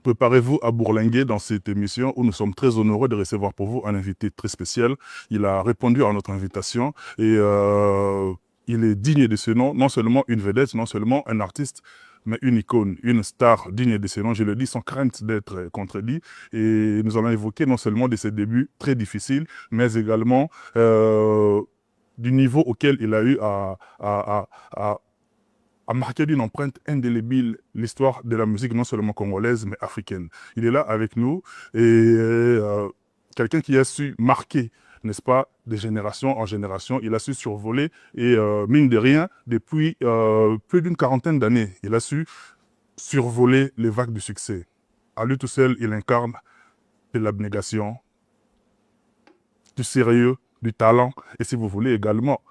Préparez-vous à bourlinguer dans cette émission où nous sommes très honorés de recevoir pour vous un invité très spécial. Il a répondu à notre invitation et il est digne de ce nom, non seulement une vedette, non seulement un artiste, mais une icône, une star digne de ce nom. Je le dis sans crainte d'être contredit. Et nous allons évoquer non seulement de ses débuts très difficiles, mais également du niveau auquel il a eu à marquer d'une empreinte indélébile l'histoire de la musique, non seulement congolaise, mais africaine. Il est là avec nous et quelqu'un qui a su marquer, n'est-ce pas, de génération en génération. Il a su survoler et, mine de rien, depuis plus d'une quarantaine d'années, il a su survoler les vagues du succès. À lui tout seul, il incarne de l'abnégation, du sérieux, du talent et, si vous voulez, également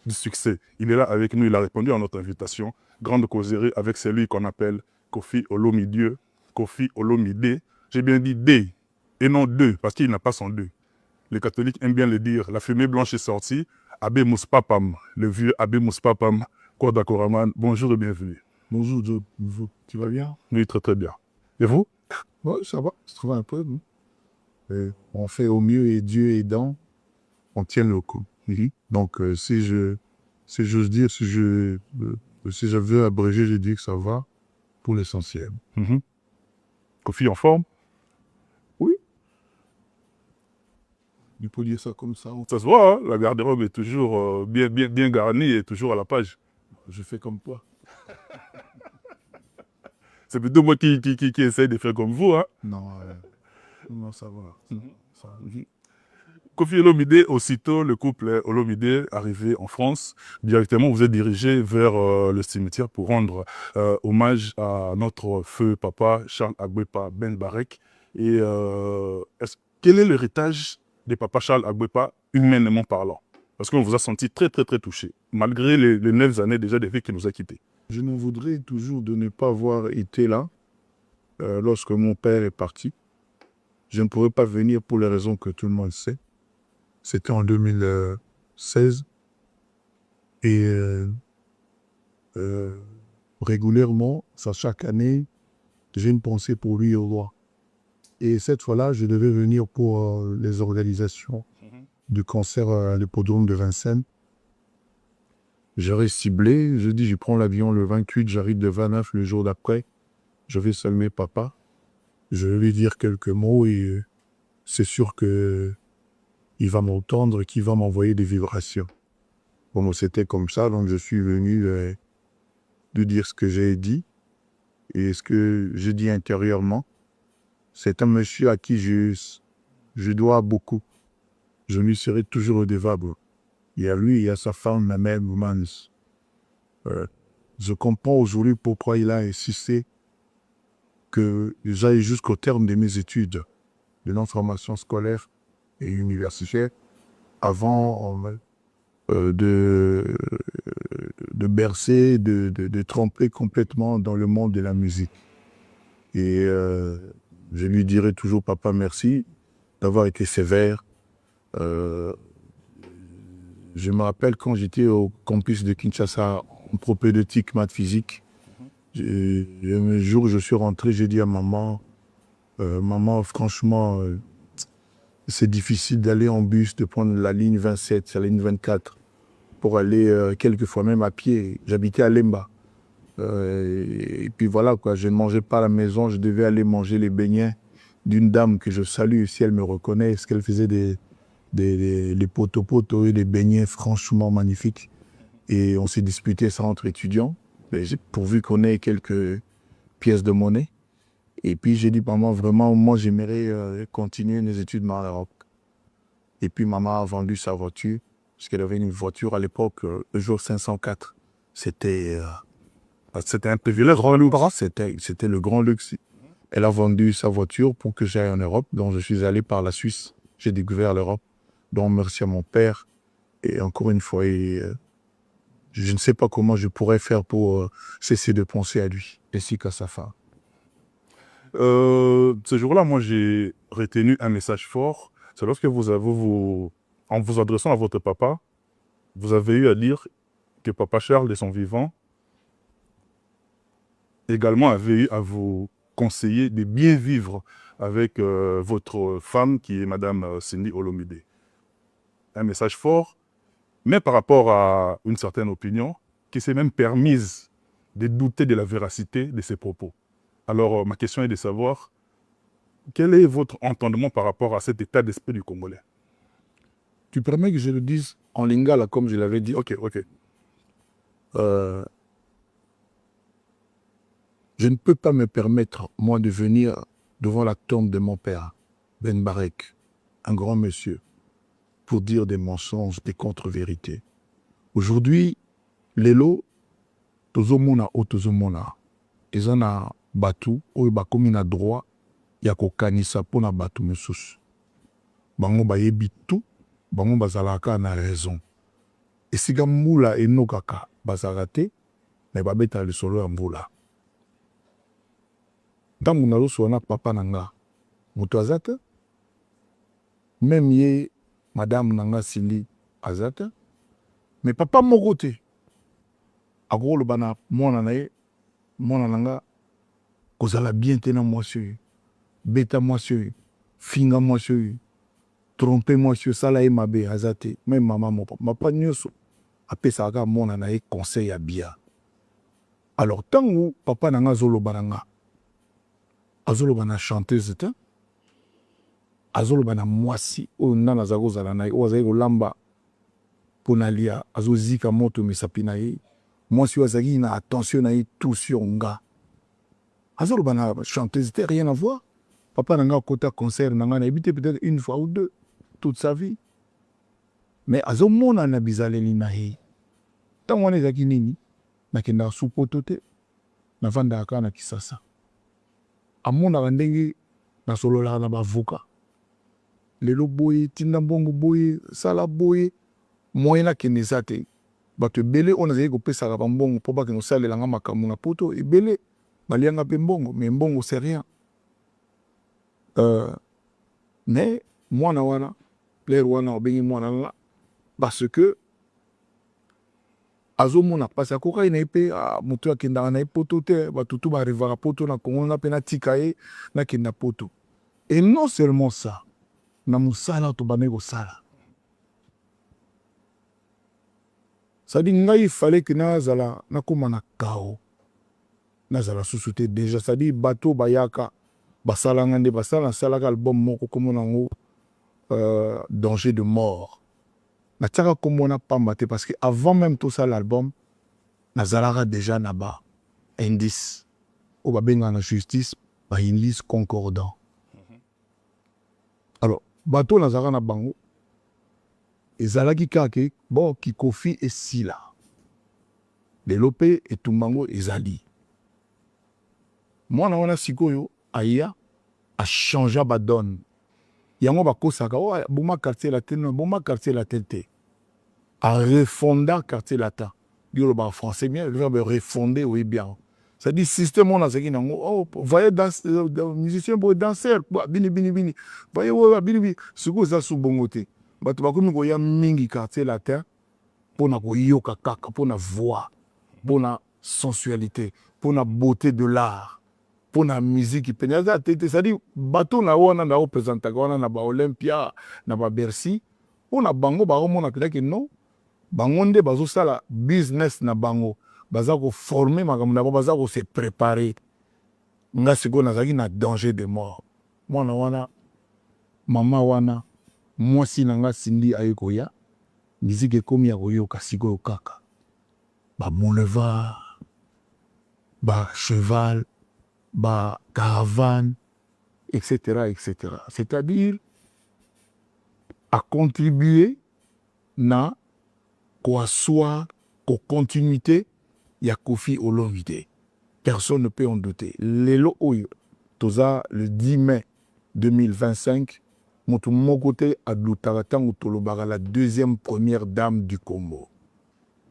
du succès. Il est là avec nous, il a répondu à notre invitation. Grande causerie avec celui qu'on appelle Koffi Olomide. Koffi Olomide. J'ai bien dit D et non deux, parce qu'il n'a pas son deux. Les catholiques aiment bien le dire. La fumée blanche est sortie. Abbé Mouspapam, le vieux Abbé Mouspapam, Koda Koraman. Bonjour et bienvenue. Bonjour, tu vas bien? Oui, très très bien. Et vous? Oui, ça va, je trouve un peu. On fait au mieux et Dieu aidant, on tient le coup. Donc, si j'ose dire, si je veux abréger, je dis que ça va pour l'essentiel. Koffi en forme? Oui. Il faut dire ça comme ça. Ça se voit, hein? La garde-robe est toujours bien garnie et toujours à la page. Je fais comme toi. C'est plutôt moi qui essaye de faire comme vous, hein? Non, non, ça va. Koffi Olomide, aussitôt le couple Olomide arrivé en France, directement vous êtes dirigé vers le cimetière pour rendre hommage à notre feu papa Charles Agbépa Ben Barek. Et quel est l'héritage de papa Charles Agbépa, humainement parlant? Parce qu'on vous a senti très très très touché, malgré les 9 années déjà de vie qui nous a quittés. Je ne voudrais toujours de ne pas avoir été là lorsque mon père est parti. Je ne pourrais pas venir pour les raisons que tout le monde sait. C'était en 2016. Et régulièrement, chaque année, j'ai une pensée pour lui au roi. Et cette fois-là, je devais venir pour les organisations du concert à l'hippodrome de Vincennes. J'aurais ciblé, je dis, je prends l'avion le 28, j'arrive de Vanaf le jour d'après. Je vais saluer papa. Je vais lui dire quelques mots et c'est sûr que il va m'entendre, qu'il va m'envoyer des vibrations. Bon, c'était comme ça, donc je suis venu de dire ce que j'ai dit et ce que je dis intérieurement. C'est un monsieur à qui je dois beaucoup. Je lui serai toujours redevable. Il y a lui, il y a sa femme, ma mère, Mans. Je comprends aujourd'hui pourquoi il a insisté que j'aille jusqu'au terme de mes études de non-formation scolaire et universitaire avant de bercer, de tremper complètement dans le monde de la musique. Et je lui dirai toujours, papa, merci d'avoir été sévère. Je me rappelle quand j'étais au campus de Kinshasa en propédeutique maths physique. Un jour, je suis rentré, j'ai dit à maman, maman, franchement, c'est difficile d'aller en bus, de prendre la ligne 27, la ligne 24, pour aller quelquefois même à pied. J'habitais à Lemba. Et puis voilà, quoi, je ne mangeais pas à la maison, je devais aller manger les beignets d'une dame que je salue, si elle me reconnaît, parce qu'elle faisait les poto-poto et des beignets franchement magnifiques. Et on s'est disputé ça entre étudiants, pourvu qu'on ait quelques pièces de monnaie. Et puis j'ai dit, maman, vraiment, moi j'aimerais continuer mes études maroc. Et puis maman a vendu sa voiture, parce qu'elle avait une voiture à l'époque, Peugeot 504. C'était un privilège, c'était le grand luxe. Elle a vendu sa voiture pour que j'aille en Europe, donc je suis allé par la Suisse. J'ai découvert l'Europe, donc merci à mon père. Et encore une fois, je ne sais pas comment je pourrais faire pour cesser de penser à lui, ainsi qu'à sa femme. Ce jour-là, moi, j'ai retenu un message fort. C'est lorsque en vous adressant à votre papa, vous avez eu à dire que papa Charles, de son vivant, également avait eu à vous conseiller de bien vivre avec votre femme qui est Madame Cindy Olomide. Un message fort, mais par rapport à une certaine opinion qui s'est même permise de douter de la véracité de ses propos. Alors, ma question est de savoir, quel est votre entendement par rapport à cet état d'esprit du Congolais? Tu permets que je le dise en lingala, comme je l'avais dit. Ok. Je ne peux pas me permettre, moi, de venir devant la tombe de mon père, Ben Barek, un grand monsieur, pour dire des mensonges, des contre-vérités. Aujourd'hui, lelo, tozomona o tozomona, eza na batu, oyo bakomi na droit, ya kokanisa po na batu mosusu. Bango bayebi tout, bango bazalaka na raison. Esika mbula enokaka bazalaka te, mais babeta lisolo ya mbula. Ntango nazosolola na papa na nga, moto aza te, même ye madame na nga Cindy aza te, mais papa moko te akoloba na mwana na ye, mwana na nga kozala bien te na mwasi oyo, beta mwasi oyo, finga mwasi oyo, trompe mwasi oyo, sala ye mabe aza te. Même mama moko, papa nyonso apesaka mwana na ye conseil ya bia. Alors ntango papa na nga azoloba na nga, azoloba na chanteuse te, azoloba na mwasi oyo nana aza kozala na ye, oyo azali kolamba mpo na lia, azozika moto misapi na ye, mwasi oyo azalaki na attention na ye tout sur nga. Azoloba na chanteuse te, rien à voir. Papa na nga akota concert na nga na yebi te peut-être une fois ou deux toute sa vie. Mais azomona na bizaleli na ye. Ntango wana ezalaki nini? Nakendaka su poto te, navandaka kaka na Kisasa. Amonaka ndenge nasololaka na bavoka. Lelo boye, tinda mbongo boye, sala boye, moyen nakende eza te. Bato ebele oyo nazali kopesaka bambongo mpo bakende kosalelanga makambo na poto, ebele balianga mpe mbongo, mais mbongo c'est rien. Mais mwana wana, plaire wana obengi mwana wana, parce que azomona pasi akokai na ye mpe moto akendaka na ye poto te, bato tu barivaka poto na Kongo nga mpe natika ye nakenda poto. Et non seulement ça, na mosala tobandaki kosala. C'est-à-dire ngai il fallait que nazala nakoma na kao. Nazala susu te déjà, c'est-à-dire bato bayaka basalanga nde basala salaka album moko kombo nango danger de mort. Natiaka kombo na pamba te parce que avant même tout ça l'album nazalaka déjà na ba indice o babenga na justice ba indice concordant. Alors bato nazalaka na bango ezalaki kaka bon kikofi esila lelo mpe etumbango ezali mwana wana sikoyo aya achangea badonne yango bakosaka boma quartier latin boma quartier latin te a refonda quartier latin dioloba français bien le verbe refonder oui bien ça dit système on a zaki nango oh voyez musicien pour danser bini voyez bini siko za su bongo te bato bakomi koya mingi quartier latin pona koyoka kaka pona voix pona sensualité pona beauté de l'art pona musique penaza tete c'est-à-dire bato na wana na représentaka wana na ba Olympia na ba Bercy pona bango ba romona peut-être non bango nde bazosala business na bango baza ko former makambo na bango baza ko se préparer nga siko nazaki na danger de mort mwana wana mama wana mwasi na nga Cindy ayekoya musique ekomi ya koyoka sikoyo kaka ba boulevard ba cheval ba caravane etc. C'est-à-dire à contribuer na koasseoir ko continuité ya Koffi Olomide. Personne ne peut en douter. Lelo oyo toza le 10 mai 2025 moto mokote adutaka tango tolobaka la deuxième première dame du Congo.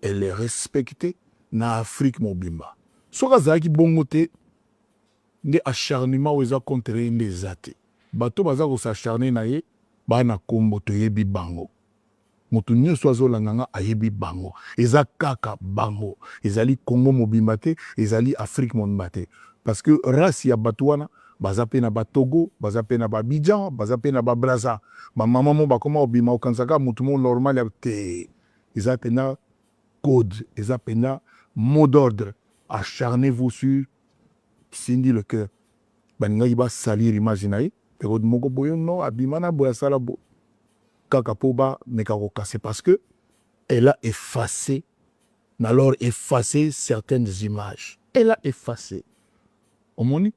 Elle est respectée na Afrique mobimba. Soka zaki bongo te nde acharnement oza contre nde ezate. Bato baza ko s'acharner na ye bana kombo toyebi bango. Moto nyonso azolanga nga ayebi bango. Eza kaka bango. Ezali Congo mobimba te, ezali Afrique mobimba te. parce que race ya bato wana baza mpe na batogo baza mpe na babidjan baza mpe na babraza bamama mo bakoma obima okanisaka motu mo normal ya te eza mpena code eza mpena mot d'ordre acharnez-vous sur Cindy le cœur balingaki basalir image na ye periode moko boye no abima na boye asala bo kaka mpo bameka kokase parce que elle a effacé alors effacé certaines images elle a effacé omoni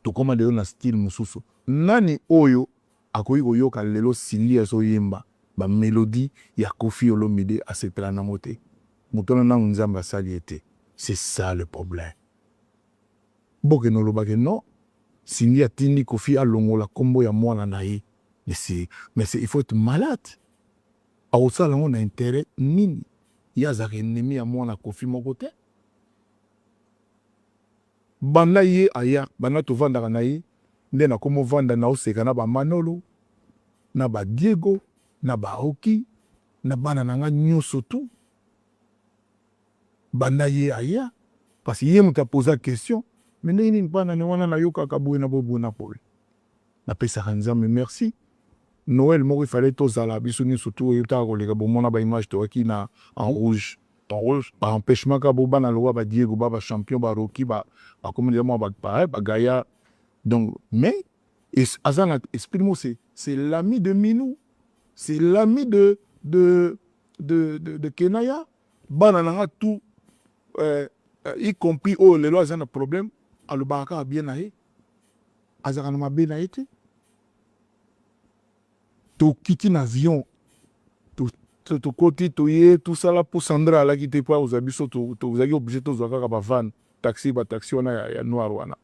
tokoma lelo na style mosusu nani oyo akoki koyoka lelo Cindy azoyemba bamélodie ya Koffi Olomide asepela na mote moto wana nango nzambe asali ete c'est ça le problème bokende olobaki non Cindy atindi Koffi alongola kombo ya mwana na ye mais il faut être malade akosala yango na intérêt nini ye azalaka ennemi ya mwana Koffi moko te banda ye aya banda tovandaka na ye nde nakomovanda na oseka na bamanolo na badiego na baoki na bana na nga nyonso tu banda ye aya parce que ye moto aposa question me ndenge nini bana ne wana nayokaka boye na boye na boye napesaka nzambe merci Noël moko ifale tozala biso nyonso tu oyo taka koleka bomona baimage toyaki na en rouge baempêchement ka bo bana lokwa badiego bachampion baroki bakomi deja mwa bagaya donc mais aza na esprit mo c'est l'ami de Minou c'est l'ami de Kenaya bana nanga tout y compris oyo lelo aza na problème alobaka kaka bien na ye azalaka na mabe na ye te tokiti na avion tokoti toye tosala mpo Sandra alaki te mpo ozwa biso tozalaki obligé tozwa kaka bavane bataxi wana ya noir wana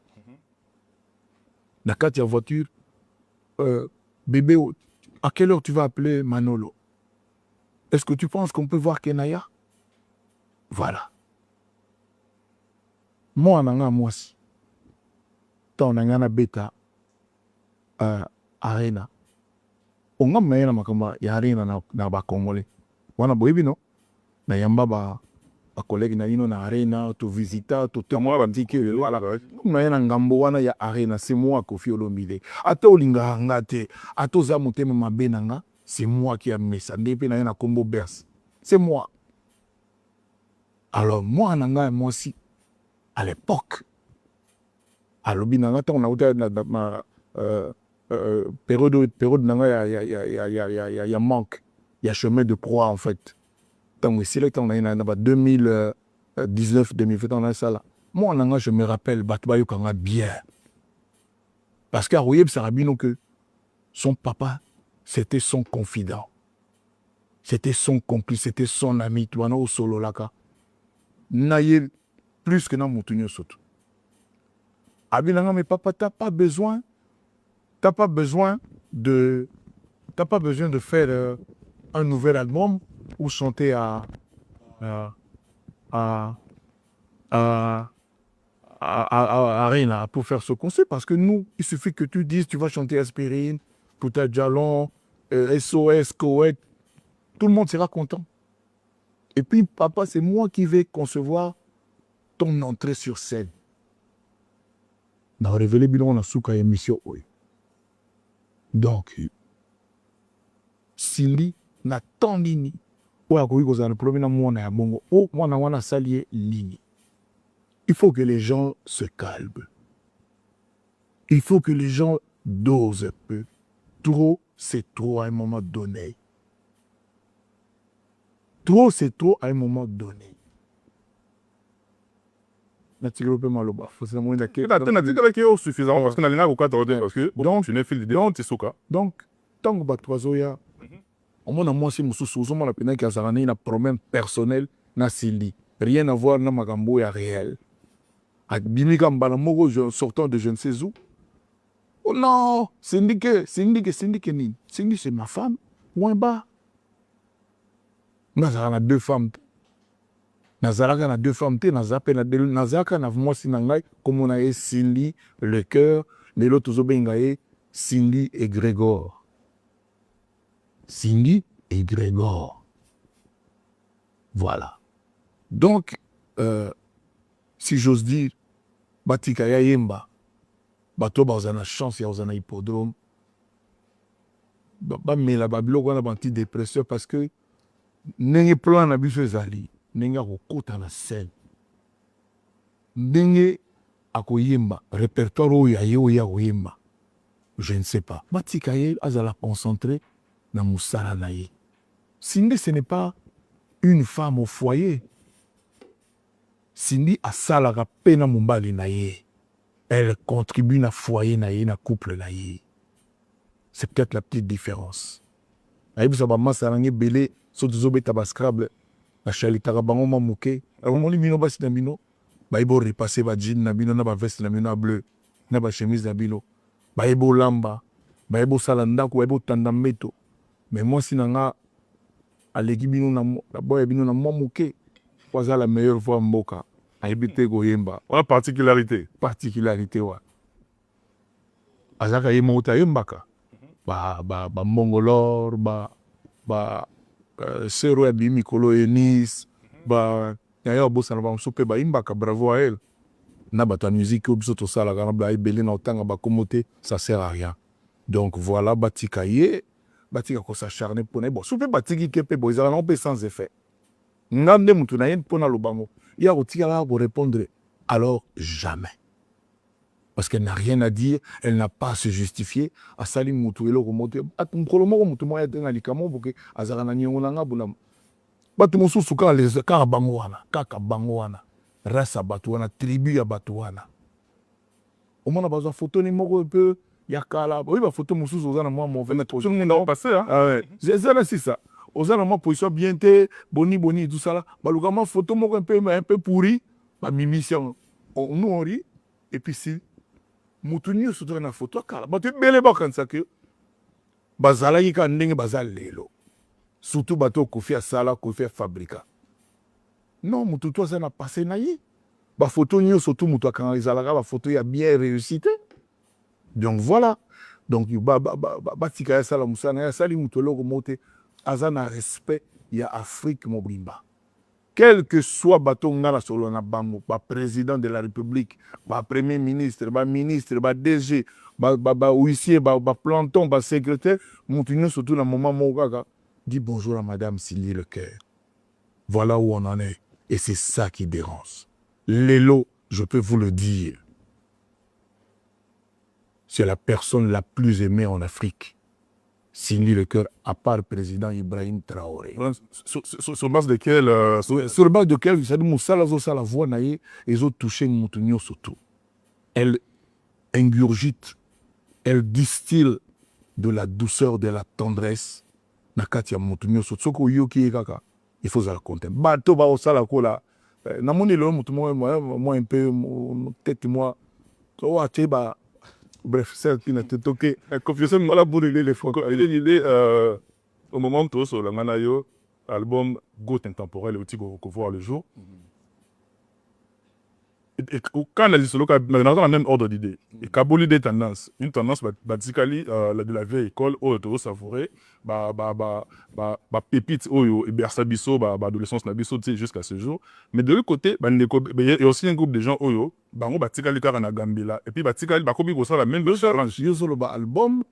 na kati ya voiture bébé à quelle heure tu vas appeler Manolo est-ce que tu penses qu'on peut voir Kenaya voilà mwana nga mwasi ntango na ngai nabeta arena ongamba na ye na makambo ya arena na bakongole wana boyebi no nayamba bakolege na lino na arena tovisita totemoa bantiki na ye na ngambo wana ya arena c'est moi Koffi Olomide ata olingaka nga te ata oza motema mabe na nga c'est moi qui a mesa nde mpe na ye na kombo berse c'est moi alors mwana nga mwasi à l'époque alobi na nga ntango nauta na période na nga ya manque ya chemin de proie en fait ntango esila ntango na ye na ba 2019 2020 ntango na esala mwana nga je me rappelle bato bayoka nga bien parce que akoyebisaka bino que son papa c'était son confident c'était son complice c'était son ami to wana osololaka na ye plus que na motu nyonso tu abinanga mais papa t'as pas besoin de faire un nouvel album ou chanter à Arena pour faire ce concert parce que nous il suffit que tu dises tu vas chanter Aspirine, Pouta Djalon, SOS, Koweït, tout le monde sera content. Et puis papa c'est moi qui vais concevoir ton entrée sur scène. Na révélé bilon na suka émission oyo. Donc Cindy na tant nini oyo akoki kozala na problème na mwana ya bongo o mwana wana asali ye nini. Il faut que les gens se calment. Il faut que les gens dosent un peu. Trop, c'est trop à un moment donné. Trop, c'est trop à un moment donné. Suffisant parce que na linga ko parce que donc je n'ai fait l'idée on tsoka donc tant que batwazoya omona mwasi mususu ozomona pena ki azala na problème personnel na Cindy rien à voir na makambo ya réel abimika mbala moko sortant de je ne sais où oh non Cindy que nini Cindy c'est ma femme moins bas nazala na deux femmes nazalaka na deux femmes te nazalaka na mwasi na ngai komona ye Cindy le cœur lelo tozobenga ye Cindy et Grégor. Cindy et Grégor. Voilà. Donc, si j'ose dire, batika ya yemba bato bazana chance ya ozana hippodrome bamela babiloko wana bantidépresseur parce que ndenge plan na biso ezali ndenge akokota na scène ndenge akoyemba répertoire oyo aye oyo akoyemba je ne sais pas batika ye azala concentré na mosala na ye Cindy ce n'est pas une femme au foyer Cindy asalaka pe na mobali na ye elle contribue na foyer na ye na couple na ye c'est peut-être la petite différence ayebisa bamasa nange ebele so tozobeta bascrable bashalitaka bango mwa moke omoni bino basi na bino bayebi orepasse bajine na bino na baveste na bino ya bleu na bachemise na bino bayebi olamba bayebi osala ndako bayebi otanda mbeto mais mwasi na nga aleki bino na boya bino na mwa moke po aza la meilleure fois mboka ayebi te koyemba wana particularité wa azaka ye moko te ayembaka bamongolor sero ya bi mikolo Eunice yaya obosana bamosusu mpe bayimbaka bravo à elle na bato ya musique oyo biso tosalaka na ba ebele na otanga bakomo te ça sert à rien donc voilà batika ye batika kosacharne mpona ye bon so mpe batiki ke mpe bo ezala nango mpe sans effet nga nde motu na ye mpona lobango ya kotikala korépondre alors jamais parce qu'elle n'a rien à dire, elle n'a pas à se justifier. A sali mutu eloko moto. Mukolo moko mutu moya tenga likamo boke azara na nyongo na ngabuna. Batu mosusu ka les ka bango wana, kaka bango wana. Rasa batu wana, tribu ya batu wana. Omona bazo photo ni moko peu ya kala. Oui ba photo mosusu ozana moi mauvais. Mais tout le monde a passé hein. Ah ouais. C'est ça. Ozana moi position bien te, boni tout ça là. Baluka moi photo moko un peu pourri, ba mimission. Nous on rit et puis si mutu nyonso toza na foto akala bato ebele bakanisa ke bazalaki ka ndenge baza lelo surtout bato kofi asala kofi afabrika non mutu to aza na passé na ye bafoto nyonso tu mutu akanga ezalaka bafoto ya bien réussi te donc voilà donc batika ya sala mosala na ye asali mutu eloko moko te aza na respect ya Afrique mobimba quel que soit bato ngana solo na bango ba président de la République ba premier ministre ba DG ba huissier ba planton ba secrétaire mutu surtout na moment moko dit bonjour à madame Cindy Lecœur voilà où on en est et c'est ça qui dérange Lelo je peux vous le dire c'est la personne la plus aimée en Afrique Cindy Lecœur, à part le président Ibrahim Traoré. Sur base de quel sur base de quel ça dit Moussala la voix naïe et ont touché Moutounio surtout. Elle ingurgite, elle distille de la douceur, de la tendresse. Nakatia Moutounio surtout. Soko yoki kaka, il faut ça la compter. Bato ba osala kola. Na moni le Moutounio moi un peu peut-être moi. Oh ba bref, c'est qui n'a te toqué. Confession, moi, la boule, les fois. L'idée, au moment où sur le Manayo, album Goat Intemporel, et aussi qu'on voit le jour. Et quand on a dit solo, dans le même ordre d'idée, et Kaboul idée tendance, une tendance, basically, de la vieille école, où tu savourer, pépite, et bersabiso, adolescence, nabiso, jusqu'à ce jour. Mais de l'autre côté, il y a aussi un groupe de gens, bango batikali kaka na Gambela et puis batikali bakomi ko la même challenge yo solo ba album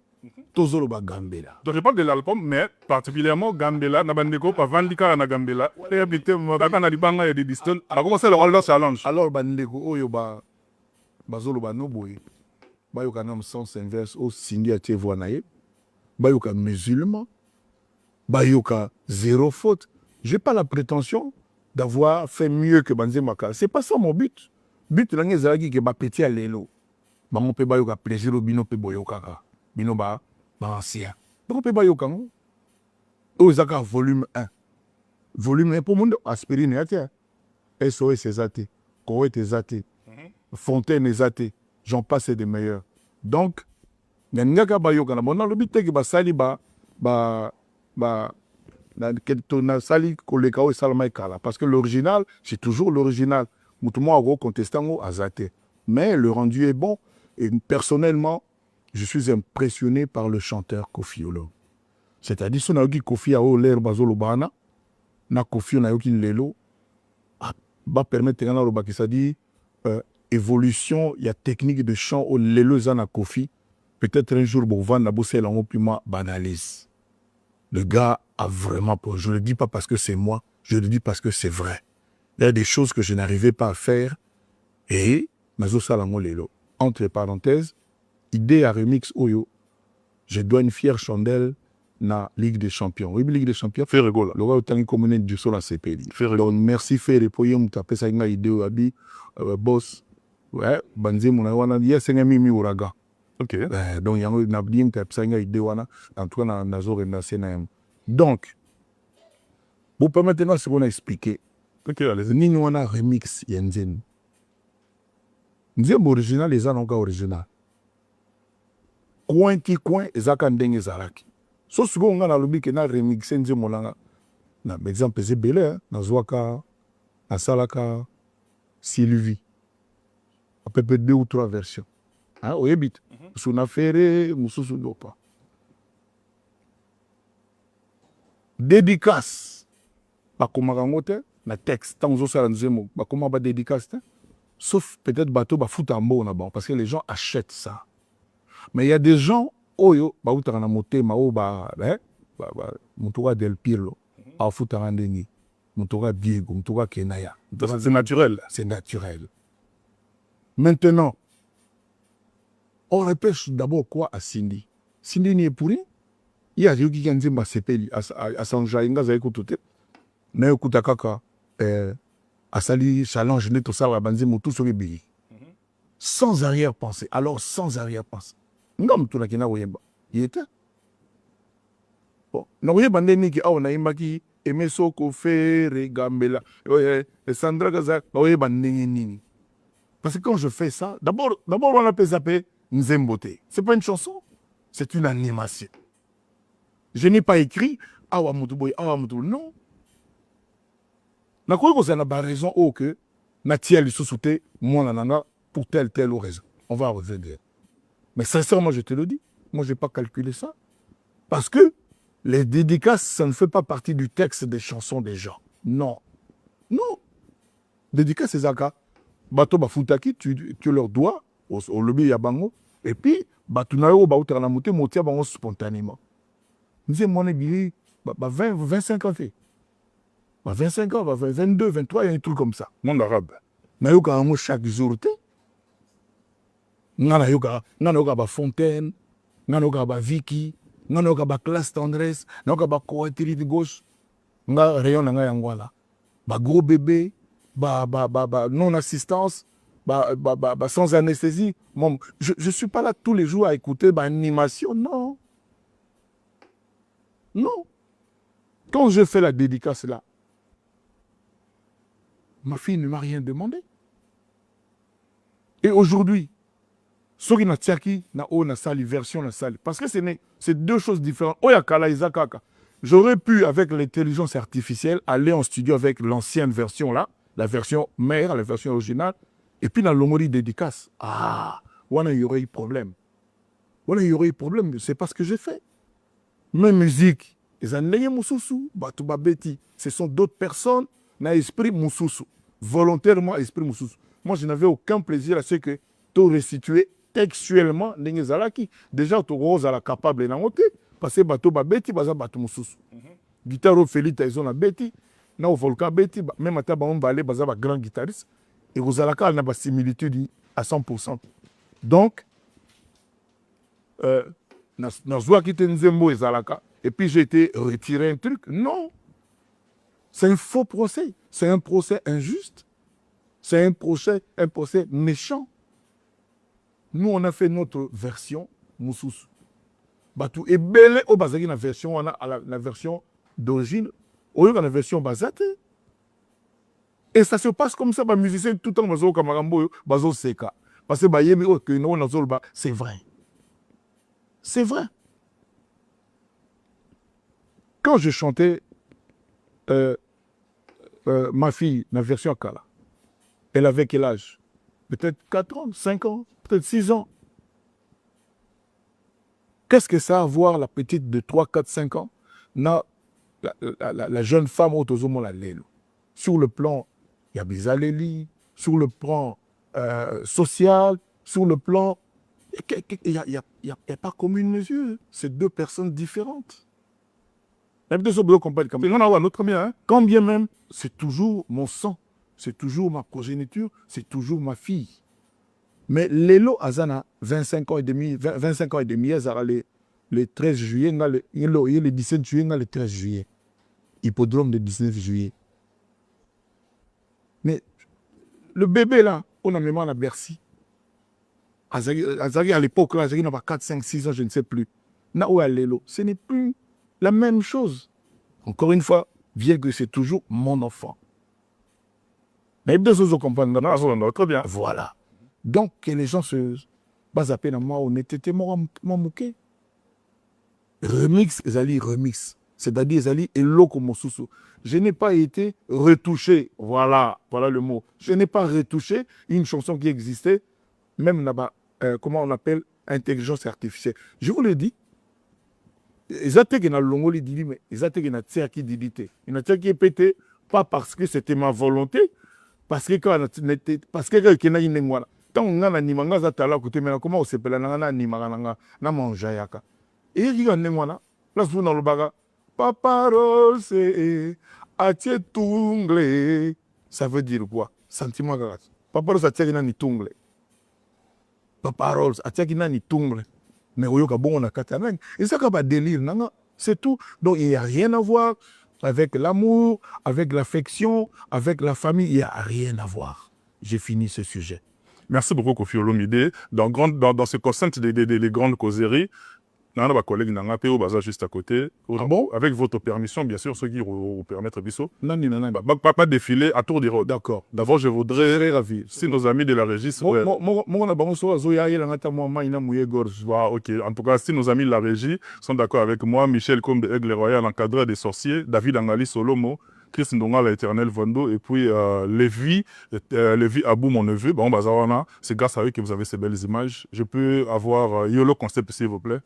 to solo ba Gambela donc je parle de l'album mais particulièrement Gambela na bandeko pa vandika na Gambela et habité baka na libanga ya des distance a commencé le challenge alors bandeko oyo ba bazolo ba noboy ba yo kana sens inverse au Cindy a voix naïe ba yo ka musulman ba yo ka zéro faute j'ai pas la prétention d'avoir fait mieux que Banzemaka c'est pas ça mon but but na ngezalaki ke ba petit à lelo bango pe ba yo ka plaisir au bino pe boyokaka bino ba ancien bango pe ba yo kango o zaka volume 1 pour monde aspirine ya tia SOS ezate Koweït ezate Fontaine ezate j'en passe des meilleurs donc ngaka ba yo kana bona lo biteki ba sali ba na ketona sali koleka o salama kala parce que l'original c'est toujours l'original. Mais le rendu est bon et personnellement, je suis impressionné par le chanteur Kofi Olom. C'est-à-dire, si on a Kofi a l'air bazolo bana, na Kofi on a lelo, va permettre à ça dit évolution, il y a technique de chant au lelo zana kofi. Peut-être un jour, bon, va nabosser l'ango puis moi banalise. Le gars a vraiment, je ne le dis pas parce que c'est moi, je le dis parce que c'est vrai. Il y a des choses que je n'arrivais pas à faire et nazo salango lelo. Entre parenthèses, idée à remix oyo, je dois une fière chandelle na Ligue des Champions. Oui, Ligue des Champions. Fait rigolo. Le gars autant communé du sol à CPI. Fait rigolo. Donc merci Ferre pour y taper ça une idée au abi boss. Ouais, banzi mon wana ya senga mimi uraga. Ok. Donc yango na bien taper ça une idée wana en tout cas na nazo na sena. Donc pour pas maintenant ce qu'on a expliqué. Ok, allez-y. Ni nous on a remix yenzen. Nzembo original les ans original. Coin qui coin ezaka ndenge zalaki. So suko nga na lobi ke na remixer nzembo langa. Na exemple c'est belé na zwaka na salaka Sylvie. À peu près 2 ou 3 versions. Hein, oyebit. Suna fere mususu dopa. Dédicace. Bakomaka ngo te na texte tant ozosala nzembo bakoma ba dédicace te. Sauf peut-être bateau ba fout en mot na bon parce que les gens achètent ça. Mais il y a des gens oyo ba utaka na motema o ba mutuka del Pirlo a futaka ndengi mutuka Diego mutuka Kenaya. C'est naturel. C'est naturel. Maintenant, on repêche d'abord quoi à Cindy? Cindy n'y est pour rien. Il y a des gens qui ont dit que c'est à Sanjaïnga, ça écoute tout. Mais écoute, kaka, à Sali, challenge, tout ça, tout sur les billets. Sans arrière-pensée. Alors, sans arrière-pensée. Non, tout le monde il était. Bon, non, il y a des gens qui ont dit que Aimé Soko, Ferre, Gambela, Sandra Gaza, il y a des gens. Parce que quand je fais ça, d'abord on appelle ça Nzembote. Ce n'est pas une chanson, c'est une animation. Je n'ai pas écrit Awa Mutuboy, Awa Mutuboy. Non. Je crois que c'est la raison que Natiel sous-souté, moi, nanana, pour telle raison. On va revenir. Mais sincèrement, je te le dis, moi, je n'ai pas calculé ça. Parce que les dédicaces, ça ne fait pas partie du texte des chansons des gens. Non. Non. Dédicace, c'est Zaka. Bato bafutaki, tu leur dois au lobby yabango et puis batunayo ba utana moté motia bango spontanément. Nous mon billet 25 ans fait. 25 ans, 22, 23, il y a un truc comme ça. Monde arabe. Na yoka mo chaque jour té. Ngana yoka ba Fontaine, ngana yoka ba Vicky, ngana yoka ba Classe Tendresse, ngana yoka ba Coétrie de gauche. Nga rayon nga yangwala. Ba gros bébé non-assistance, sans anesthésie. Bon, je ne suis pas là tous les jours à écouter animation, non. Non. Quand je fais la dédicace là, ma fille ne m'a rien demandé. Et aujourd'hui, ce qui n'a tchaki, na o na sali version na sali. Parce que c'est deux choses différentes. Oya kala izakaka. J'aurais pu, avec l'intelligence artificielle, aller en studio avec l'ancienne version là, la version mère, la version originale, et puis dans l'homori dédicace. Ah, voilà, il y aurait eu problème. Voilà, il y aurait eu problème. C'est pas ce que j'ai fait. Mes musiques, les années Moussoussou, Batouba Betty, ce sont d'autres personnes, n'a esprit Moussoussou. Volontairement, esprit Moussoussou. Moi, je n'avais aucun plaisir à ce que tu restituer textuellement Nengezalaki. Déjà, tu roses à la capable d'en parce que Batouba Betty, Batou Moussoussou. Guitare au Félix, ils ont la Betty. Na au volcan Betty, même à Tabaon Balé, Bazaba grand guitariste, et Rosalaka n'a pas similitude à 100%. Donc, Nazwa qui était Nzembo et Zalaka, et puis j'ai été retiré un truc. Non. C'est un faux procès. C'est un procès injuste. C'est un procès méchant. Nous, on a fait notre version, Moussous. Batou et belé au bazaki la version, on a la version d'origine. Au lieu de la version basate. Et ça se passe comme ça, les musiciens tout le temps, bazo kamarambo, bazo seka. Parce que c'est vrai. C'est vrai. Quand je chantais ma fille, la version Kala, elle avait quel âge? Peut-être 4 ans, 5 ans, peut-être 6 ans. Qu'est-ce que ça a à voir, la petite de 3, 4, 5 ans? La jeune femme autour la lelo. Sur le plan, il y a Bizaleli. Sur le plan social, sur le plan... Il n'y a pas commune mesure. C'est deux personnes différentes. Même deux autres comprennent quand même. Quand bien même, c'est toujours mon sang, c'est toujours ma progéniture, c'est toujours ma fille. Mais Lelo Azana, 25 ans et demi, Azara, le 13 juillet, le 17 juillet, le 13 juillet. Hippodrome le 19 juillet. Mais le bébé là, on a mémoire à Bercy. Azari à l'époque, Azari n'a pas 4, 5, 6 ans, je ne sais plus. Naoua Lelo, ce n'est plus la même chose. Encore une fois, bien que c'est toujours mon enfant. Mais deux autres comprennent. Très bien. Voilà. Donc, que les gens se basent à peine à moi, on était mort mouké. Remix, Zali, remix. C'est-à-dire, Zali, et l'oko mosusu. Je n'ai pas été retouché. Voilà le mot. Je n'ai pas retouché une chanson qui existait, même là-bas, comment on appelle, intelligence artificielle. Je vous le dis, ils ont été dans le longo, mais ils ont été dans le qui dilité. Ils ont été pété, pas parce que c'était ma volonté, parce que quand on était, parce que quand on a une ngwana, tant on a un imanga zatala côté, mais comment on s'appelle na nimanga na manjayaka. Et il y a une ngwana, là vous dans le baga, papa rose atie tungle, ça veut dire quoi? Sentiment garat. Papa rose atie na ni tungle. Papa rose atie na ni tungle. Mais on a un et ça va délire, c'est tout. Donc il n'y a rien à voir avec l'amour, avec l'affection, avec la famille, il n'y a rien à voir. J'ai fini ce sujet. Merci beaucoup, Kofi Olomide. Dans ce concept des grandes causeries, on a un collègue qui est juste à côté. Ah bon? Avec votre permission, bien sûr, ceux qui vous permettent de Non. pas défiler à tour de rôle. D'accord. D'abord, je voudrais ravir. Si nos amis de la régie seraient... ok. En tout cas, si nos amis de la régie sont d'accord avec moi, Michel Combe de Aigle Royal, encadreur des sorciers, David Angali Solomo, Chris Ndonga, l'éternel Vando, et puis Lévi Abou, mon neveu. Bon, c'est grâce à eux que vous avez ces belles images. Je peux avoir YOLO Concept, s'il vous plaît.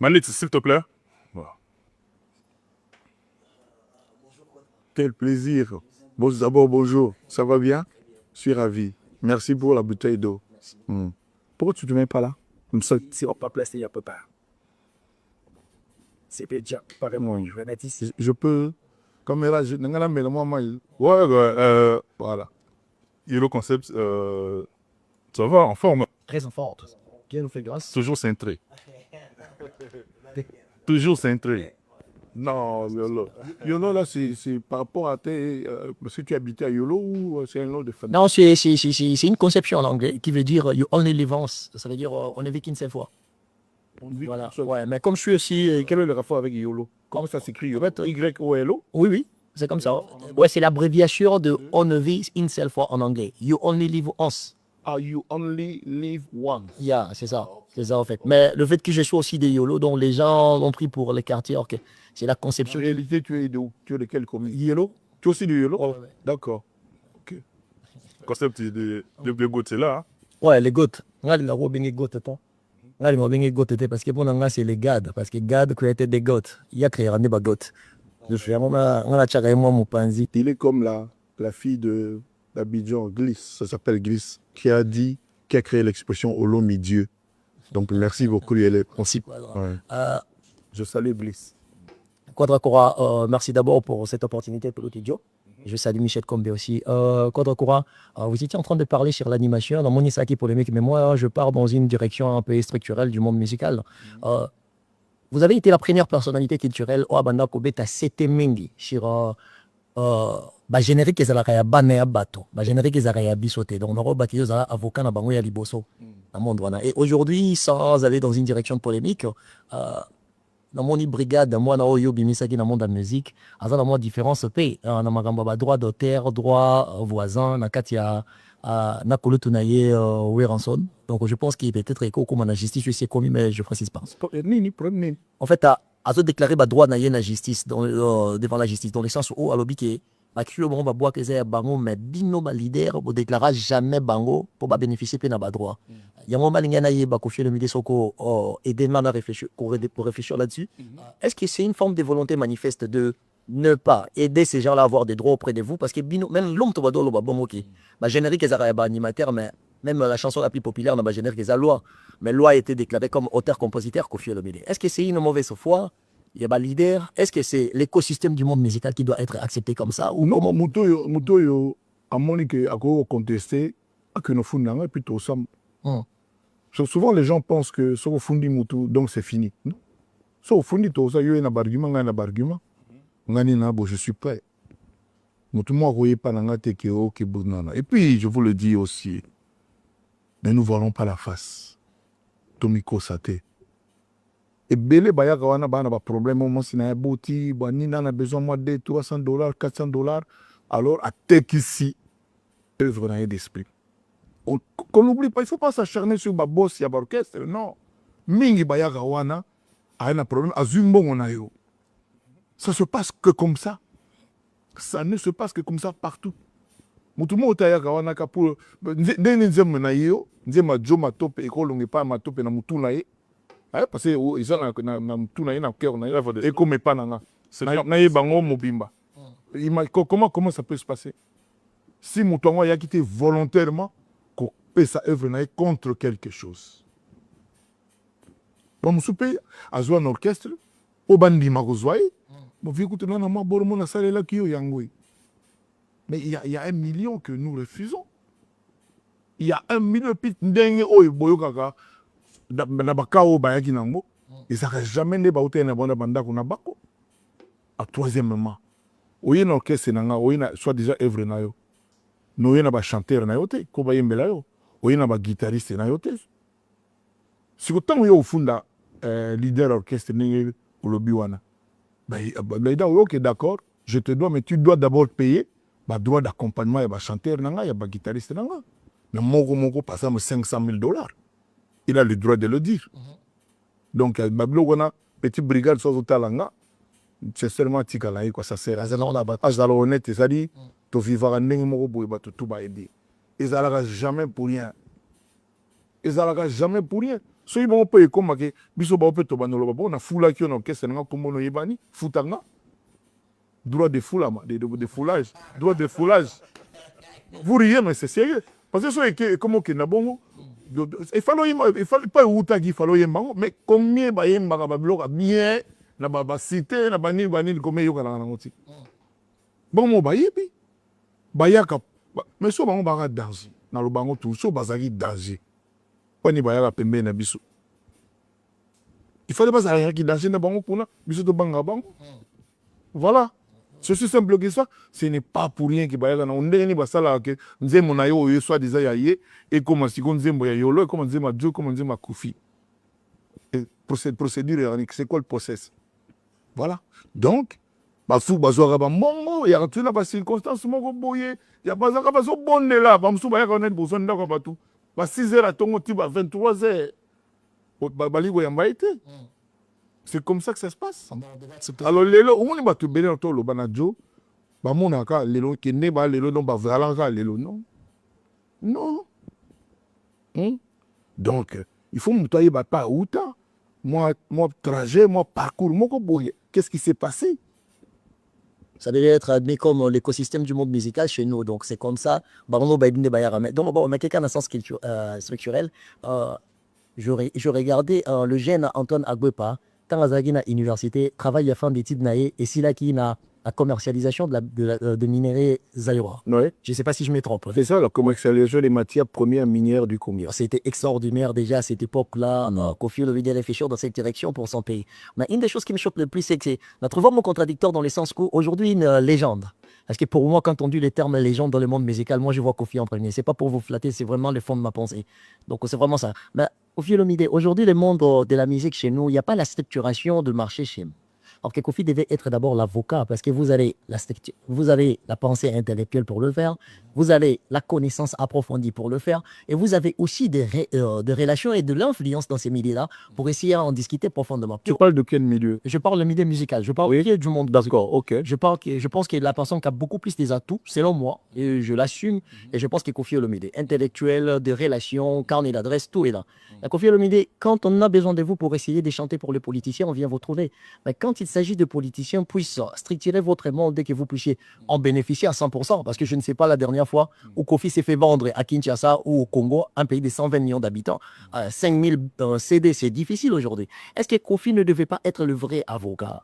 Manit, s'il te plaît. Voilà. Quel plaisir. D'abord, bonjour. Ça va bien? Je suis ravi. Merci pour la bouteille d'eau. Pourquoi tu ne te mets pas là? Comme ça. Si on peut placer, il ne peut pas. C'est déjà pas vraiment. Je vais mettre ici. Je peux. Comme là, je n'ai pas mis le moment. Ouais, voilà. YOLO Concept, ça va, en forme. Très en forme. Qui nous fait grâce. Toujours cintré. Toujours cintré. Non, YOLO. YOLO, là, c'est par rapport à tes... parce que tu habitais à YOLO ou c'est un nom de famille? Non, c'est une conception en anglais qui veut dire you only live once. Ça veut dire on ne vit qu'une seule fois. Voilà. Ouais, mais comme je suis aussi... Quel est le rapport avec YOLO? Comment ça s'écrit? Y-O-L-O? Oui, c'est comme ça. Ouais, c'est l'abréviation de on ne vit une seule fois en anglais. You only live once. Ah, you only live once. Yeah, c'est ça. C'est ça, en fait. Mais le fait que je sois aussi des YOLO, dont les gens ont pris pour les quartiers, okay. C'est la conception. En réalité, tu es d'où? Tu es de quelle commune? YOLO? Tu es aussi du YOLO? Ouais. D'accord. Ok. Concept de goût, c'est là. Ouais, les goats. Regarde, la robe est goat, attends. Regarde, les goat, parce que pour nous, c'est les gades. Parce que God created des goats. Il a créé un des goats. Je suis un moment, on a tcharaï moi, mon panzi. Il est comme la fille d'Abidjan, Gliss, ça s'appelle Gliss, qui a créé l'expression Olomi Dieu. Donc merci beaucoup, elle est principe. Ouais. Je salue Bliss. Quadracora, merci d'abord pour cette opportunité pour l'audio. Je salue Michel Combe aussi. Quadracora, vous étiez en train de parler sur l'animation dans mon Isaki polémique, mais moi je pars dans une direction un peu structurelle du monde musical. Vous avez été la première personnalité culturelle au Abanda Kobeta Setemengi sur générique ezalaka bana ya bato générique ezalaka bisoté donc on bâti aux avocats na bango ya liboso na monde wana. Et aujourd'hui, sans aller dans une direction de polémique, dans mon brigade moi na oyo bimisaki na monde de musique azala moi différence pe na makambo ba droit d'auteur, droit voisin na kati ya na kolutu na ye Weranson. Donc je pense qu'il peut-être écho comme la justice, je sais commis mais je précise pas. En fait à déclarer ba droit na ye na justice devant la justice dans le sens où à l'obi qui le bon va boire que c'est bango mais bino ba leader pour déclarer jamais bango pour ba bénéficier pe na ba droit. Il y a un moment lingana ye ba confier le milieu soko aider man à réfléchir pour réfléchir là-dessus. Est-ce que c'est une forme de volonté manifeste de ne pas aider ces gens-là à avoir des droits auprès de vous, parce que même l'homme to badolo ba bon ok, bah générique les animateur, mais même la chanson la plus populaire dans ma générique les loi, mais loi a été déclaré comme auteur-compositeur Koffi Olomide. Est-ce que c'est une mauvaise foi? Il y a pas leader. Est-ce que c'est l'écosystème du monde musical qui doit être accepté comme ça ou Non, Mutoyo, à mon avis, à quoi contester, à que nous fondons, et puis tout ça. Souvent, les gens pensent que si on fondit Mutu, donc c'est fini. Non. Si on fondit tout ça, il y a un argument, je suis prêt. Mutu, moi, je pas dans et puis, je vous le dis aussi, ne nous voilons pas la face. Tomiko Sate. Et belé bayaka wana bana ba problème au si na boti bani na besoin moi de $300 $400 alors à tek ici œuvre dans d'esprit. Qu'on n'oublie pas, il faut pas s'acharner sur ma boss ya orchestre non. Mingi bayaka wana a un problème azumbo on a yo. Ça se passe que comme ça. Ça ne se passe que comme ça partout. Mutumo otayaka wana ka pour ndenge nzembo na yo, nzema jo matope ekolonge pa matope na mutu na ye. Parce que ils ont na cœur et comme pas nanga na bango mobimba comment ça peut se passer si Moutongo a quitté volontairement qu'on paie sa œuvre contre quelque chose bon soupe a joué un orchestre au bandi magozwai bon vu écoute na ma bormo na salle là qui yangoi mais il y a 1 million que nous refusons il y a 1 million pit ndenge oyo boyokaka na bakao bayaki nango ezaka jamais ne baute na bonda banda kuna bako à troisièmement oye na orchestre nanga oye na soit déjà œuvre na yo no oye na ba chanteur na yo te ko ba yembela yo oye na ba guitariste na yo te si ko tango yo ofunda leader orchestre ninge olobi wana ba ok d'accord je te dois mais tu dois d'abord payer ba droit d'accompagnement ya ba chanteur nanga ya ba guitariste nanga mais moko passe à $500,000. Il a le droit de le dire. Donc, Babilo, on a petite brigade sur Talanga. C'est seulement Tikalaï, quoi, ça sert. Azalo honnête, ça dit, tu vivras en Nengo Boy, tout va aider. Ils n'allera jamais pour rien. Ils n'allera jamais pour rien. So, ils vont payer comme que, biso ba ope to banolo ba, on a foula qui on a caisse, on a comme on yebani, foutanga. Droit de foulage, de foulage. Droit de foulage. Vous riez, mais c'est sérieux. Parce que c'est comme on a bon. Il fallait pas outagi, il fallait mais combien de bien na ba cité na bani comme yo kala ngoti bon mo bayebi bayaka mais so bango baka danger na lo bango tout so bazaki danger oni bayaka pembe na biso il fallait pas ça qui danger na bango pour na biso to banga bango voilà. C'est aussi simple que ça. Ce n'est pas pour rien que on ndeni basala que nzembo na yo yo soit déjà yaye et comment si on nzembo ya yolo et comment nzembo Dieu comment nzembo Koffi. Procédure c'est quoi le process? Voilà. Donc bafu bazora ba mongo ya tuna ba circonstance moko boye ya bazaka baso bonne là ba msu ba ya connaître besoin ndako batu ba 6h à tongo ti ba 23h ba ligo ya mbaite. C'est comme ça que ça se passe. Alors, lelo, où on va te bénir dans le banajo, bah mon aka lelo qui ne ba lelo non ba valanga lelo non. Non. Donc, il faut me bah pas outa. Moi trajet, moi parcours, moi qu'est-ce qui s'est passé? Ça devait être admis comme l'écosystème du monde musical chez nous. Donc, c'est comme ça. Donc, bon, mais quelqu'un dans le sens structurel, je regardais le jeune Antoine Agbepa. Quand Azagi na université, travaille à fin d'études naïe et si là qui na la commercialisation de minerais Zaïrois. Ouais. Je ne sais pas si je me trompe. C'est ça, la commercialisation des matières premières minières du Congo. C'était extraordinaire déjà à cette époque-là. Koffi Olomide réfléchir dans cette direction pour son pays. Mais une des choses qui me choque le plus, c'est que nous trouvons mon contradictoire dans le sens qu'aujourd'hui, une légende. Parce que pour moi, quand on dit les termes légende dans le monde musical, moi je vois Koffi en premier. C'est pas pour vous flatter, c'est vraiment le fond de ma pensée. Donc c'est vraiment ça. Mais Koffi Olomide, aujourd'hui, le monde de la musique chez nous, il n'y a pas la structuration de marché chez nous. Alors que Koffi devait être d'abord l'avocat parce que vous avez la pensée intellectuelle pour le faire, vous avez la connaissance approfondie pour le faire et vous avez aussi des relations et de l'influence dans ces milieux-là pour essayer à en discuter profondément. Tu parles de quel milieu? Je parle du milieu musical, je parle du monde. D'accord, ok. Je pense que la personne qui a beaucoup plus des atouts, selon moi, et je l'assume, et je pense que Koffi Olomide, intellectuel, de relations, carnet d'adresse, tout est là. Koffi Olomide, quand on a besoin de vous pour essayer de chanter pour les politiciens, on vient vous trouver. Mais quand il s'agit de politiciens puissent structurer votre monde dès que vous puissiez en bénéficier à 100%. Parce que je ne sais pas la dernière fois où Kofi s'est fait vendre à Kinshasa ou au Congo, un pays de 120 millions d'habitants, 5000 CD, c'est difficile aujourd'hui. Est-ce que Kofi ne devait pas être le vrai avocat?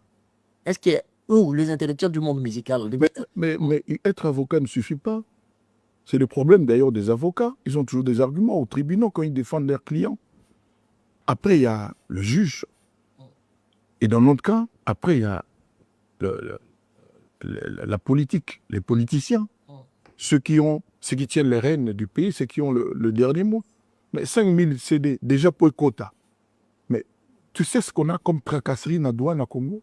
Est-ce que les intellectuels du monde musical... Mais être avocat ne suffit pas. C'est le problème d'ailleurs des avocats. Ils ont toujours des arguments aux tribunaux quand ils défendent leurs clients. Après, il y a le juge. Et dans notre cas, après, il y a la politique, les politiciens. Ceux qui tiennent les rênes du pays, ceux qui ont le dernier mot. Mais 5000 CD, déjà pour le quota. Mais tu sais ce qu'on a comme tracasserie dans la douane à Congo?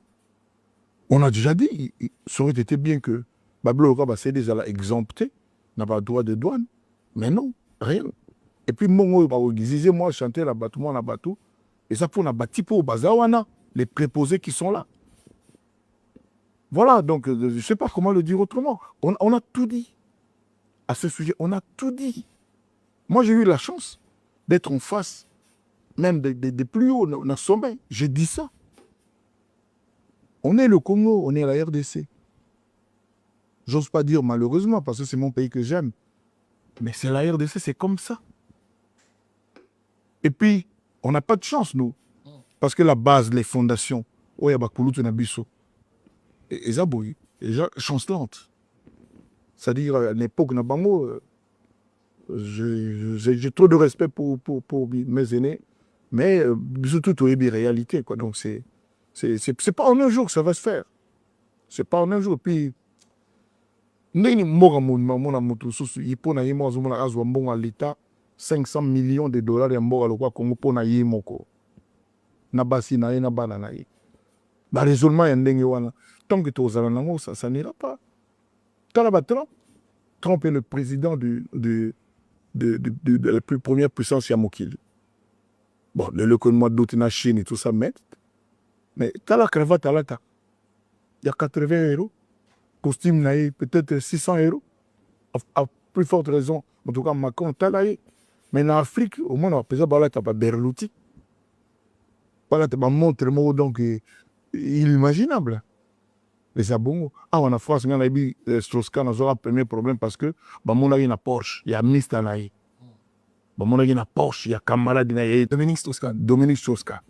On a déjà dit, ça aurait été bien que Bablo Roba CD à exempté, n'a pas le droit de douane. Mais non, rien. Et puis, moi, je chantais là-bas, tout le monde là-bas, tout. Et ça, pour bâti pour Bazawana, les préposés qui sont là. Voilà, donc, je ne sais pas comment le dire autrement. On a tout dit. À ce sujet, on a tout dit. Moi, j'ai eu la chance d'être en face, même des plus hauts, dans le sommet. J'ai dit ça. On est le Congo, on est la RDC. J'ose pas dire malheureusement, parce que c'est mon pays que j'aime. Mais c'est la RDC, c'est comme ça. Et puis, on n'a pas de chance, nous. Parce que la base, les fondations, et ça, déjà, chancelante. C'est-à-dire, à l'époque, j'ai trop de respect pour mes aînés, mais surtout, il y a des réalités, quoi. Donc, c'est pas en un jour que ça va se faire. C'est pas en un jour. Puis, l'État 500 millions de dollars de Congo pour na yimoko. Na basi na na bana na yi. Ba raisonnement ya ndenge wana. Tant que tu as nango, ça n'ira pas. Trump est le président de la plus première puissance Yamokil. Bon, le mois d'août na Chine et tout ça, mais t'as la cravate à l'ata. Il y a 80 €. Costume naïe, peut-être 600 €. À plus forte raison, en tout cas, Macron, t'as là. Mais en Afrique, au moins, on a pesé par là, t'as pas Berluti. Par là, t'as pas montre mot donc inimaginable. Les abongos. Ah, en France, on a dit Strauss-Kahn, on aura un premier problème parce que, bah, mon avis, il y a Porsche, il y a Mista naïe. Bah, mon avis, il y a Porsche, il y a Kamala naïe. Dominique Strauss-Kahn.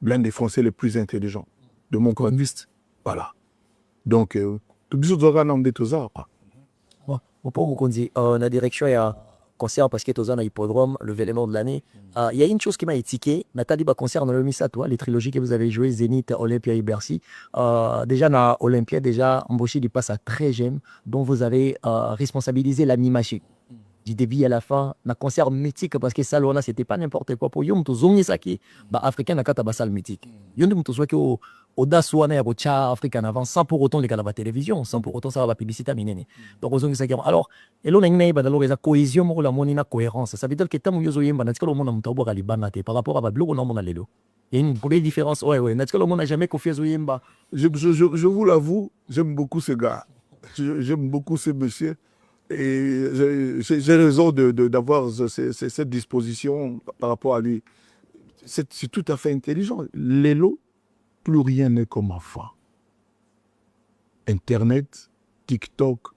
L'un des Français les plus intelligents, de mon point de vue. Voilà. Donc, tout le monde aura un homme de tout ça. La direction est à concert parce que tu as un hippodrome, le l'événement de l'année. Il y a une chose qui m'a étiqué, Nathalie, concert dans le Missa, toi, les trilogies que vous avez jouées, Zénith, Olympia et Bercy. Déjà, dans Olympia, embauché du passe à très j'aime, dont vous avez responsabilisé l'animation. Du début à la fin, un concert mythique parce que ça, c'était pas n'importe quoi. Pour Yom, tu zombies ça qui africain n'a qu'à tabassal mythique. Yom, tu soit que audace ou aner au tcha africain avant, sans pour autant les gars de la télévision, sans pour autant ça va la publicité minée. Donc, aux ça qui alors, et l'on a une la cohésion, la monina cohérence. Ça veut dire que tant que vous yemba, n'est-ce que le monde a mutabo galibanate par rapport à Bablo, on a mon allélo. Il y a une vraie différence. Ouais, n'est-ce que le monde n'a jamais confié aux yemba. Je vous l'avoue, j'aime beaucoup ce gars. J'aime beaucoup ce monsieur. Et j'ai raison d'avoir cette disposition par rapport à lui. C'est tout à fait intelligent. L'élo, plus rien n'est comme enfant. Internet, TikTok,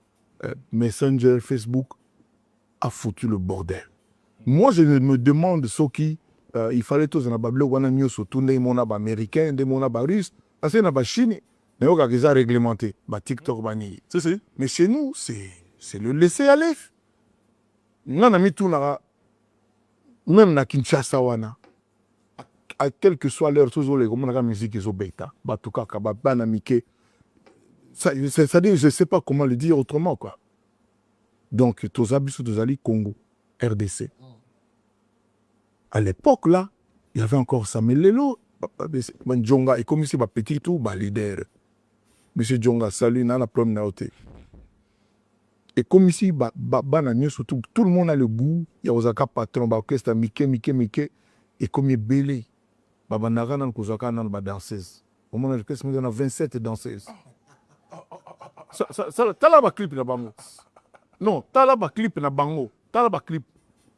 Messenger, Facebook a foutu le bordel. Moi, je me demande ce qui il fallait tous en ababler ou en mieux surtout des mon américain, des mon russe, parce que na Chine, mais on a déjà réglementé, TikTok bani. Mais chez nous, c'est le laisser aller. Nous avons mis tout là, même à Kinshasa, à quelle que soit l'heure, toujours les la musique ils ont bêta. Batuka, Kababana, Mike. C'est-à-dire, je ne sais pas comment le dire autrement, quoi. Donc, tous habits tous Ali Congo, RDC. À l'époque, là, il y avait encore Samuel Lelo, Djonga, et comme ici, petit tout, leader. Monsieur Djonga, salut, n'a la problème n'a. Et comme ici, surtout, tout le monde a le goût. Il y a Osaka patron, orchestre, Mike. Et comme il est belé, Babanaga n'a pas de danseuse. Au moment où l'orchestre a 27 danseuses. T'as là clip na bango. Non, t'as là clip na bango. T'as là clip.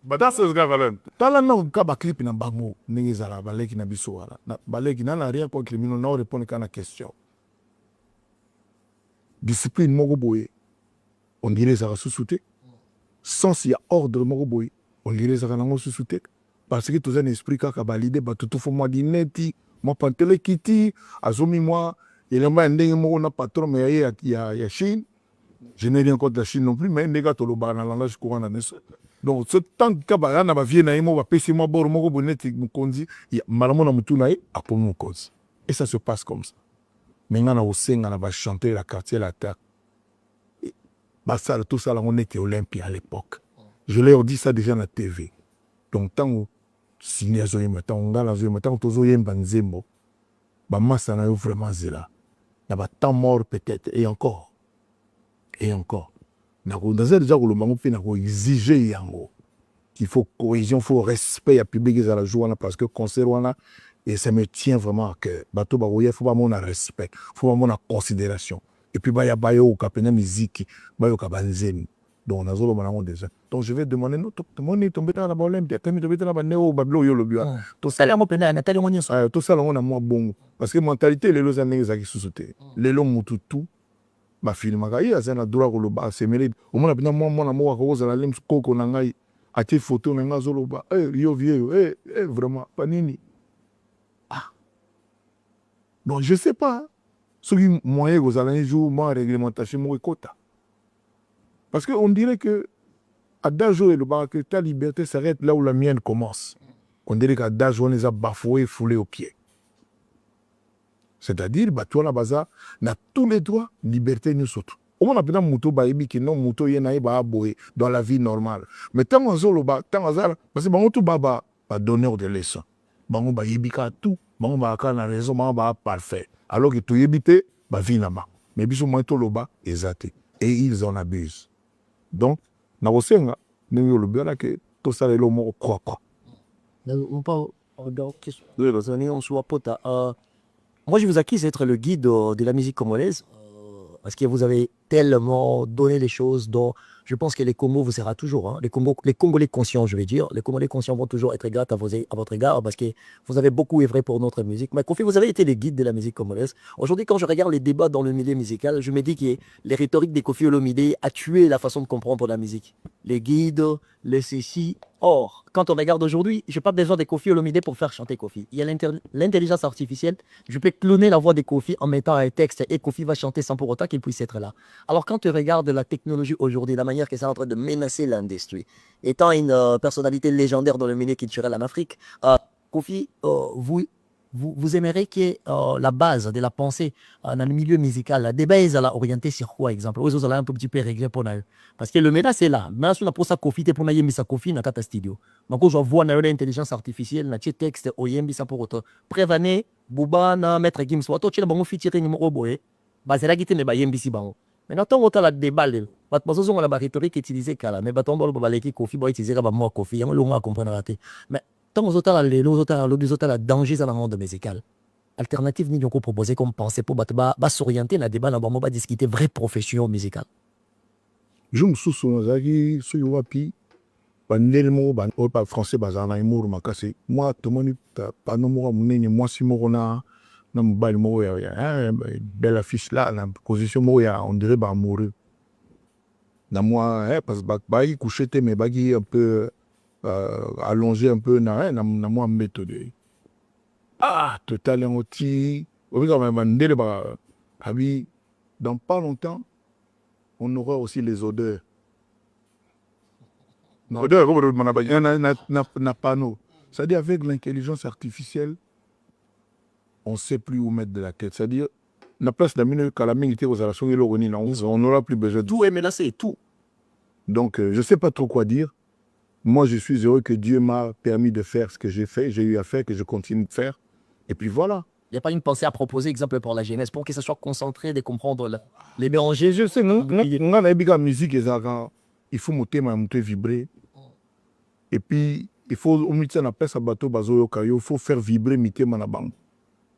Badance Gavalen. tala na ka baclip na bango ndenge ezala baleki na biso wana baleki na rien contre mino na répondre kana question discipline moko boye on dirait ezalaka susu te sens ya ordre moko boye on dirait ezalaka nango susu te parce que toza na esprit kaka balide bato tofo mwa dineti mwa pantele kiti azomi mwa elamba ya ndenge moko na patron me ya ya Chine. Je n'ai rien contre la Chine non plus, mais ndenge tolobaka na langage courant na neso. Donc ce tant que ba na ba vie na yemo ba pesi mo boro moko boneti mukonzi ya malamu na mutu na ye akomo cause. Et ça se passe comme ça. Mais ngana osenga na ba chanter la quartier la terre. Ba ça tout ça là on était Olympia à l'époque. Je leur dis ça déjà na TV. Donc tant signé zo yema tant ngala zo yema tant tozo yemba nzembo. Ba massa na yo vraiment zela. Na ba temps mort peut-être et encore. Et encore. Dans un déjà qu'on exiger yango qu'il faut cohésion, il faut respect à public à la joie parce que concert et ça me tient vraiment à cœur. Bateau baroye, faut pas mon respect, faut pas mon considération. Et puis bah y a bayo au capena musique, bayo kabanzemi. Donc on a zolo manango déjà. Donc je vais demander non tout le monde tomber dans la bolème, t'as mis tomber dans la néo bablo yo le bua. Tout ça là mon pena na tali ngoni so. Tout ça là on a moins bon parce que mentalité les lois années qui sous-sauté. Les longs mututu ma film ngai azana droit ko loba semeli o mona bina mona mo ko za la lem koko na ngai ati photo na nga zoloba yo vieux vraiment panini donc je sais pas ce qui moyen que vous allez un jour moi réglementation mo quota parce que on dirait que à Dajo et le bar que ta liberté s'arrête là où la mienne commence. On dirait qu'à Dajo on les a bafoués foulés aux pieds. C'est-à-dire, toi, la baza, na tous les droits, liberté nous autres. Au moins, on a mouto baïbi qui non mouto yenaï ba aboé dans la vie normale. Mais tant qu'on zolo ba, tant qu'on parce que bango tout baba, ba donneur de leçons. Bango ba yebika tout, bango ba kana raison, bango ba parfait. Alors que tout yebité, ba vie nama. Mais biso moins tout loba, exacté. Et ils en abusent. Donc, na wosenga, nous le bien que tout ça est l'homme quoi. On parle on soit pota. Moi, je vous accuse d'être le guide de la musique congolaise parce que vous avez tellement donné les choses dont je pense que les Congos vous sera toujours. Hein. Les Congolais conscients, je vais dire. Les Congolais conscients vont toujours être grattes à votre égard parce que vous avez beaucoup œuvré pour notre musique. Mais Kofi, vous avez été les guides de la musique congolaise. Aujourd'hui, quand je regarde les débats dans le milieu musical, je me dis que les rhétoriques de Kofi Olomide a tué la façon de comprendre la musique. Les guides, les ceci. Or, quand on regarde aujourd'hui, je n'ai pas besoin de Kofi Olomide pour faire chanter Kofi. Il y a l'intelligence artificielle. Je peux cloner la voix de Kofi en mettant un texte et Kofi va chanter sans pour autant qu'il puisse être là. Alors, quand tu regardes la technologie aujourd'hui, la manière que c'est en train de menacer l'industrie, étant une personnalité légendaire dans le milieu culturel en Afrique, Kofi, vous aimeriez que la base de la pensée dans le milieu musical, le débat est orienté sur quoi, exemple? Vous allez un petit peu régler pour nous. Parce que le menace est là. Mais si on a pour ça Kofi, pour nous ça Kofi dans le studio. Donc, je vois l'intelligence artificielle, dans le texte, au yembi ça pour autant. Prévenez, Bouba, na maître Gims, wato, tu as un featuring numéro boé. Bah, c'est là qui te met yembi si bon. Maintenant, tant que la débat, on a la rhétorique utilisée, mais on a la Kofi, on utiliser moi Kofi, on a comprendre. Mais tant aux autres, les autres, la danger dans le monde musical. Alternative, nous avons proposé comme pensée pour s'orienter dans le débat, on va discuter vraie profession musicale. Je me souviens, je suis bandelmo ban français bazana imur makasi moi to moni pa no mo munene moi si mo na mbali mo ya belle affiche là na position mo ya on dirait ba amoureux na moi parce que ba couché mais bagi un peu allongé un peu na moi méthode total en outil au quand même bandele ba abi dans pas longtemps on aura aussi les odeurs. N'a pas nous. C'est-à-dire avec l'intelligence artificielle, on ne sait plus où mettre de la tête. C'est-à-dire, la place de la militaire aux relations, on n'aura plus besoin de tout. Mais là, c'est tout. Donc, je ne sais pas trop quoi dire. Moi, je suis heureux que Dieu m'a permis de faire ce que j'ai fait, j'ai eu à faire, que je continue de faire. Et puis voilà. Il n'y a pas une pensée à proposer, exemple, pour la jeunesse, pour que ça soit concentré, de comprendre les mélanger. Je sais, non, la musique, il faut monter vibrer. Et puis, il faut il faut faire vibrer mité manabang.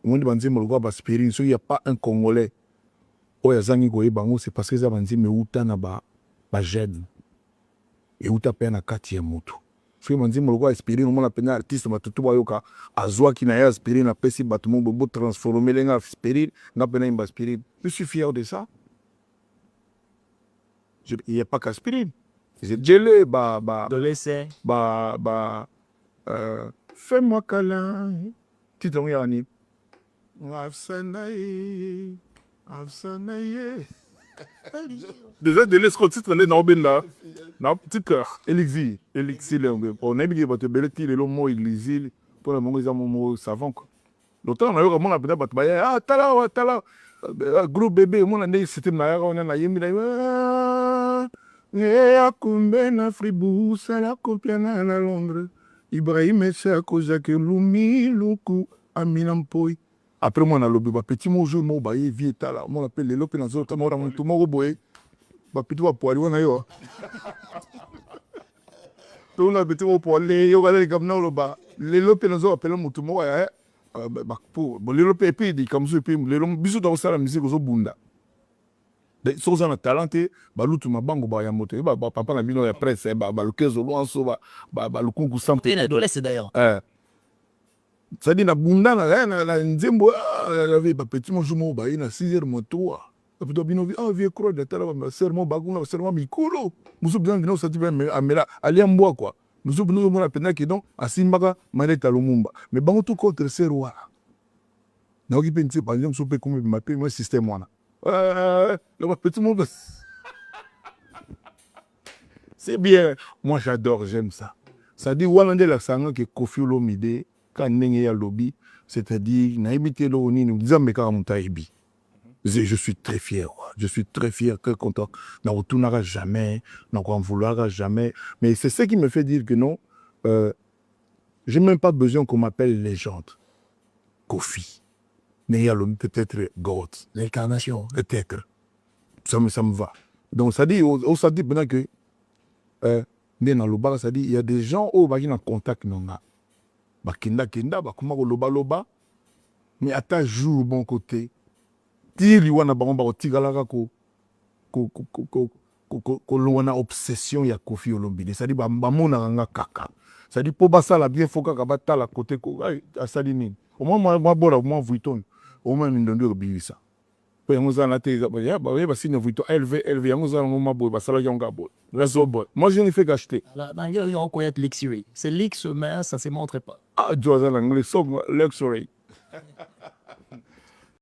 Il n'y a pas un Congolais. C'est parce que c'est parce que soki manzembo lokola aspirine omona mpena artiste bato to bayoka azwaki na ye aspirine apesi bato mo botransforme lenga aspirine nga mpena yimba aspirine. Je suis fier de ça. Il n'y a pas qu'aspirine. J'ai De l'essai. Fais-moi câlin. Titre on y a Déjà, de l'escroc, titre, on est dans le là. Non, petit cœur. Elixir. Elixir, on a dit que tu belletti le mot elixir pour le mot savant. L'autre, on a eu vraiment la peine de ah, t'as là, gros bébé, mon année, c'était ma on a yémi là. Et à combien à Fribourg, ça la copiana à Londres. Ibrahim et c'est à cause que Lumi, Luku, Aminampoy. Après, moi, on a le petit mot, je m'en baille, vite là. On appelle les lopes dans les autres, on a tout mon boy. Petit mot pour aller, on a eu. Tout le petit mot pour aller, on va aller comme nous, les lopes dans les autres, appellent mon tout mot. Les lopes, et puis, comme ça, puis, les lopes, bisous dans la musique, aux bunda. So za na talente balutu mabango ba ya moto ba papa na bino ya presse ba le 15 loanso ba le kungu santé Et l'adolescence d'ailleurs. ça dit na bunda na nzembo avait ba petit mo jumo ba ina 6h moto plutôt bino vieux croix de tala ba serment ba kuna serment mikolo muso bien bino ça dit amela ali amboa quoi muso bino mo na pena ki donc asimbaka maneta lumumba mais bango tout contre serwa na okipe nti par exemple so pe comme ma pe moi système wana le petit monde. C'est bien. Moi, j'adore, j'aime ça. Ça dit, Walande la sanga que Kofi Olomide, quand Nenge ya lobby, c'est-à-dire, naïbité lo ni nous disons mais quand on taïbi. Je suis très fier. Je suis très fier, très content. On ne retournera jamais, on ne vouloir jamais. Mais c'est ce qui me fait dire que non, j'ai même pas besoin qu'on m'appelle légende. Kofi. Peut-être God. L'incarnation. Peut-être. Ça me va. Donc, ça dit, ça dit maintenant que, dans le bar, ça dit, il y a des gens qui sont en contact. Kenda, comment loba, mais à ta jour, bon côté, tire, wana bango, tigalaka ko wana obsession ya Kofi Olomide. Ça dit, bamona nga kaka. Ça dit, pour basa la bien, faut que la côté, à saline. Au moins, moi, vuitton. Au moins, nous devons bien ça. Moi, je ne fais qu'acheter. On connaît Luxury. C'est luxe, mais ça ne se montre pas. Ah, tu as l'anglais, luxury.